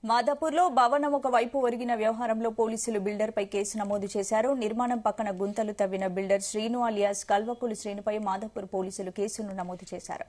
మాదాపూర్లో భవనం ఒక వైపు ఒరిగిన వ్యవహారంలో పోలీసులు బిల్డర్పై కేసు నమోదు చేశారు. నిర్మాణం పక్కన గుంతలు తవ్విన బిల్డర్ శ్రీను అలియాస్ కల్వకులు శ్రీనుపై మాదాపూర్ పోలీసులు కేసును నమోదు చేశారు.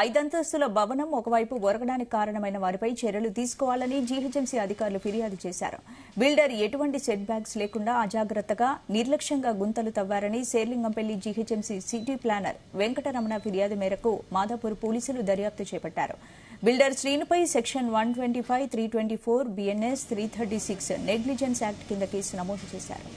5 అంతస్తుల భవనం ఒకవైపు ఒరగడానికి కారణమైన వారిపై చర్యలు తీసుకోవాలని జీహెచ్ఎంసీ అధికారులు ఫిర్యాదు చేశారు. బిల్డర్ ఎటువంటి సెట్ బ్యాక్స్ లేకుండా అజాగ్రత్తగా నిర్లక్ష్యంగా గుంతలు తవ్వారని Serilingampally GHMC city planner Venkataramana ఫిర్యాదు మేరకు మాదాపూర్ పోలీసులు దర్యాప్తు చేపట్టారు. బిల్డర్ శ్రీనుపై సెక్షన్ 125, 324, BNS 336 నెగ్లిజెన్స్ యాక్ట్ కింద కేసు నమోదు చేశారు.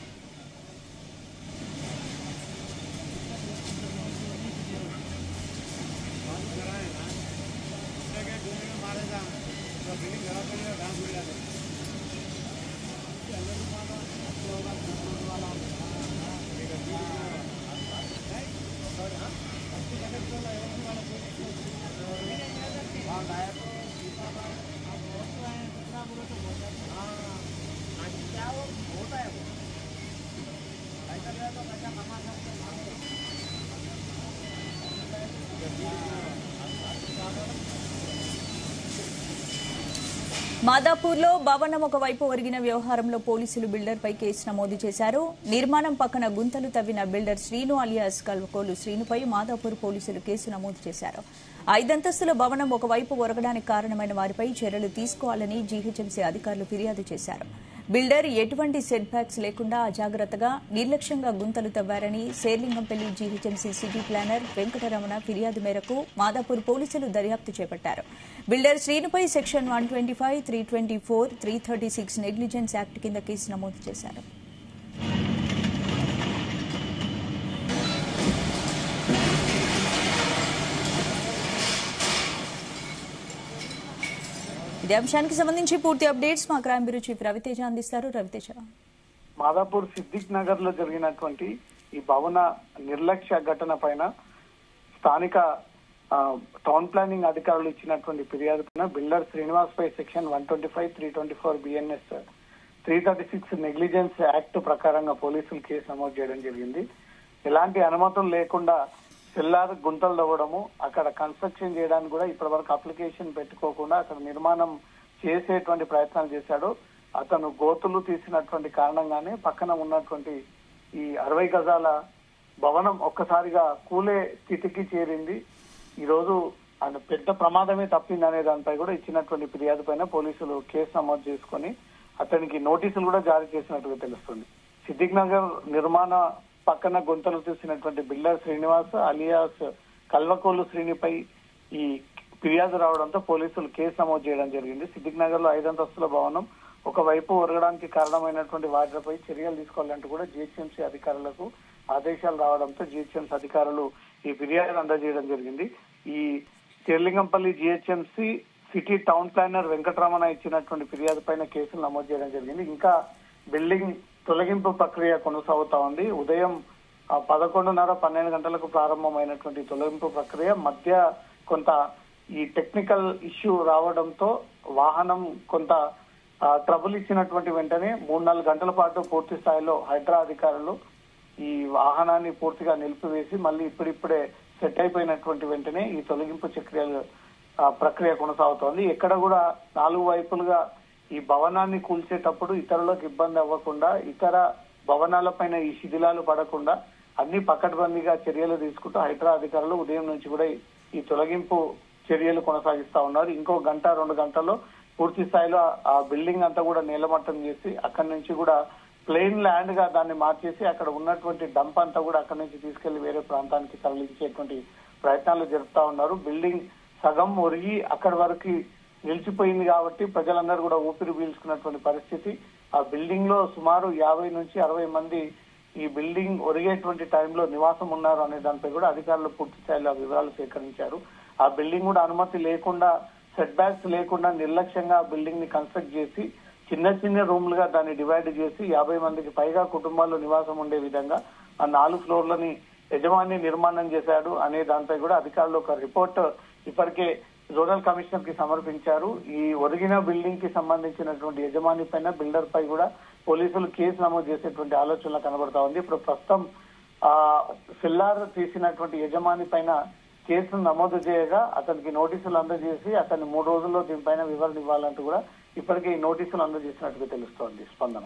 మాదాపూర్లో భవనం ఒకవైపు ఒరిగిన వ్యవహారంలో పోలీసులు బిల్డర్పై కేసు నమోదు చేశారు. నిర్మాణం పక్కన గుంతలు తవ్విన బిల్డర్ శ్రీను అలియాస్ కల్వకోలు శ్రీనుపై మాదాపూర్ పోలీసులు కేసు నమోదు చేశారు. 5 అంతస్తుల భవనం ఒకవైపు ఒరగడానికి కారణమైన వారిపై చర్యలు తీసుకోవాలని జీహెచ్ఎంసీ అధికారులు ఫిర్యాదు చేశారు. బిల్డర్ ఎటువంటి సెట్ బ్యాక్స్ లేకుండా అజాగ్రత్తగా నిర్లక్ష్యంగా గుంతలు తవ్వారని Serilingampally GHMC city planner Venkataramana ఫిర్యాదు మేరకు మాదాపూర్ పోలీసులు దర్యాప్తు చేపట్టారు. బిల్డర్ శ్రీనుపై సెక్షన్ 125, 324, 336 నెగ్లిజెన్స్ యాక్ట్ కింద కేసు నమోదు చేశారు. ఇదే అంశానికి సంబంధించి పూర్తి అప్డేట్స్ మా క్రైమ్ బ్యూరో చీఫ్ రవితేజ అందిస్తారు. రవితేజ, మాదాపూర్ సిద్దిక్ నగర్ లో జరిగినటువంటి ఈ భవన నిర్లక్ష్య ఘటన పైన స్థానిక టౌన్ ప్లానింగ్ అధికారులు ఇచ్చినటువంటి ఫిర్యాదు పైన బిల్డర్ శ్రీనివాస్ పై సెక్షన్ 125, 324, BNS 336 నెగ్లిజెన్స్ యాక్ట్ ప్రకారంగా పోలీసులు కేసు నమోదు చేయడం జరిగింది. ఎలాంటి అనుమతులు లేకుండా సెల్లార్ గుంతలు తవ్వడము, అక్కడ కన్స్ట్రక్షన్ చేయడానికి కూడా ఇప్పటి వరకు అప్లికేషన్ పెట్టుకోకుండా అక్కడ నిర్మాణం చేసేటువంటి ప్రయత్నాలు చేశాడు. అతను గోతులు తీసినటువంటి కారణంగానే పక్కన ఉన్నటువంటి ఈ 60 గజాల భవనం ఒక్కసారిగా కూలే స్థితికి చేరింది. ఈ రోజు ఆయన పెద్ద ప్రమాదమే తప్పింది అనే దానిపై కూడా ఇచ్చినటువంటి ఫిర్యాదు పైన పోలీసులు కేసు నమోదు చేసుకుని అతనికి నోటీసులు కూడా జారీ చేసినట్టుగా తెలుస్తుంది. సిద్దిక్ నగర్ నిర్మాణ పక్కన గుంతలు తీసినటువంటి బిల్డర్ శ్రీనివాస్ అలియాస్ కల్వకోలు శ్రీనిపై ఈ ఫిర్యాదు రావడంతో పోలీసులు కేసు నమోదు చేయడం జరిగింది. సిద్దిక్ నగర్ లో 5 అంతస్తుల భవనం ఒకవైపు ఒరగడానికి కారణమైనటువంటి వాటిపై చర్యలు తీసుకోవాలంటూ కూడా జీహెచ్ఎంసీ అధికారులకు ఆదేశాలు రావడంతో జీహెచ్ఎంసీ అధికారులు ఈ ఫిర్యాదు అందజేయడం జరిగింది. ఈ Serilingampally GHMC city town planar Venkataramana ఇచ్చినటువంటి ఫిర్యాదు పైన కేసులు నమోదు చేయడం జరిగింది. ఇంకా బిల్డింగ్ తొలగింపు ప్రక్రియ కొనసాగుతా ఉంది. ఉదయం 11:30, 12 గంటలకు ప్రారంభమైనటువంటి తొలగింపు ప్రక్రియ మధ్య కొంత ఈ టెక్నికల్ ఇష్యూ రావడంతో వాహనం కొంత ట్రబుల్ ఇచ్చినటువంటి వెంటనే 3-4 గంటల పాటు పూర్తి స్థాయిలో హైడ్రా అధికారులు ఈ వాహనాన్ని పూర్తిగా నిలిపివేసి మళ్ళీ ఇప్పుడిప్పుడే సెట్ అయిపోయినటువంటి వెంటనే ఈ తొలగింపు ప్రక్రియ కొనసాగుతోంది. ఎక్కడ కూడా 4 వైపులుగా ఈ భవనాన్ని కూల్చేటప్పుడు ఇతరులకు ఇబ్బంది అవ్వకుండా, ఇతర భవనాలపైన ఈ శిథిలాలు పడకుండా అన్ని పకడ్బందీగా చర్యలు తీసుకుంటూ హైడ్రా అధికారులు ఉదయం నుంచి కూడా ఈ తొలగింపు చర్యలు కొనసాగిస్తా ఉన్నారు. ఇంకో 1-2 గంటల్లో పూర్తి స్థాయిలో ఆ బిల్డింగ్ అంతా కూడా నేలమట్టం చేసి అక్కడి నుంచి కూడా ప్లెయిన్ ల్యాండ్ గా దాన్ని మార్చేసి అక్కడ ఉన్నటువంటి డంప్ అంతా కూడా అక్కడి నుంచి తీసుకెళ్లి వేరే ప్రాంతానికి తరలించేటువంటి ప్రయత్నాలు జరుపుతా ఉన్నారు. బిల్డింగ్ సగం ఒరిగి అక్కడి వరకు నిలిచిపోయింది కాబట్టి ప్రజలందరూ కూడా ఊపిరి పీల్చుకున్నటువంటి పరిస్థితి. ఆ బిల్డింగ్ లో సుమారు 50 నుంచి 60 మంది ఈ బిల్డింగ్ ఒరిగేటువంటి టైంలో నివాసం ఉన్నారు అనే దానిపై కూడా అధికారులు పూర్తి స్థాయిలో వివరాలు సేకరించారు. ఆ బిల్డింగ్ కూడా అనుమతి లేకుండా, సెట్ బ్యాక్స్ లేకుండా నిర్లక్ష్యంగా బిల్డింగ్ ని కన్స్ట్రక్ట్ చేసి చిన్న రూమ్లుగా దాన్ని డివైడ్ చేసి 50 మందికి పైగా కుటుంబాల్లో నివాసం ఉండే విధంగా ఆ 4 ఫ్లోర్లని యజమాని నిర్మాణం చేశాడు అనే దానిపై కూడా అధికారులు ఒక రిపోర్ట్ ఇప్పటికే జోనల్ కమిషనర్ కి సమర్పించారు. ఈ ఒరిగిన బిల్డింగ్ కి సంబంధించినటువంటి యజమాని పైన, బిల్డర్ పై కూడా పోలీసులు కేసు నమోదు చేసేటువంటి ఆలోచనలు కనబడతా ఉంది. ఇప్పుడు ప్రస్తుతం సెల్లార్ తీసినటువంటి యజమాని పైన కేసును నమోదు చేయగా అతనికి నోటీసులు అందజేసి అతన్ని 3 రోజుల్లో దీనిపైన వివరణ ఇవ్వాలంటూ కూడా ఇప్పటికే ఈ నోటీసులు అందజేసినట్టుగా తెలుస్తోంది. స్పందన.